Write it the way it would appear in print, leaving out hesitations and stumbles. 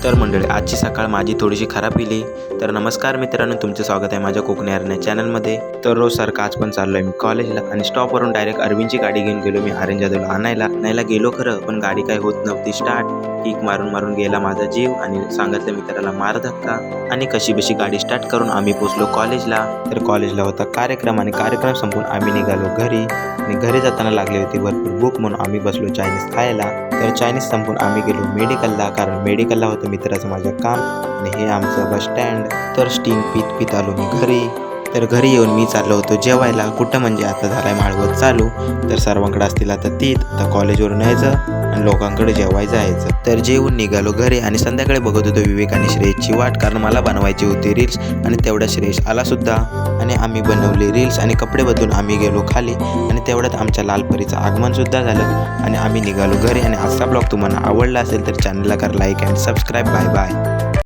तर मंडळी, आजची सकाळ माझी थोडीशी खराब गेली. तर नमस्कार मित्रांनो, तुमचं स्वागत आहे माझ्या कोकणी अरण्या चॅनलमध्ये. तर रोज सारखं आज पण चाललो आहे मी कॉलेजला आणि स्टॉपवरून डायरेक्ट अरविंदची गाडी घेऊन गेलो मी आर्यन जाधवला आणायला गेलो खरं, पण गाडी काय होत नव्हती स्टार्ट. किक मारून गेला माझा जीव आणि सांगितलं मित्राला मार धक्का आणि कशी बशी गाडी स्टार्ट करून आम्ही पोचलो कॉलेजला. तर कॉलेजला होता कार्यक्रम आणि कार्यक्रम संपून आम्ही निघालो घरी आणि घरी जाताना लागली होती भरपूर भूक म्हणून आम्ही बसलो चायनीज खायला. तर चायनीज संपून आम्ही गेलो मेडिकलला, कारण मेडिकलला होतं मित्राचं माझं काम आणि हे आमचं बस स्टँड. तर स्टिंग पीत आलो मी घरी. तर घरी येऊन मी चाललो होतो जेवायला. कुठं म्हणजे आता झालाय माळवत चालू. तर सर्वांकडे असतील आता आता कॉलेजवरून यायचं आणि लोकांकडे जेवायचं यायचं. तर जेवून निघालो घरी आणि संध्याकाळी बघत होतो विवेक आणि श्रेयसची वाट, कारण मला बनवायची होती रील्स आणि तेवढ्या श्रेयस आला सुद्धा आणि आम्ही बनवले रील्स आणि कपडे बदलून आम्ही गेलो खाली आणि तेवढ्यात आमच्या लालपरीचं आगमन सुद्धा झालं आणि आम्ही निघालो घरी. आणि आजचा ब्लॉग तुम्हाला आवडला असेल तर चॅनलला करा like and subscribe. Bye bye.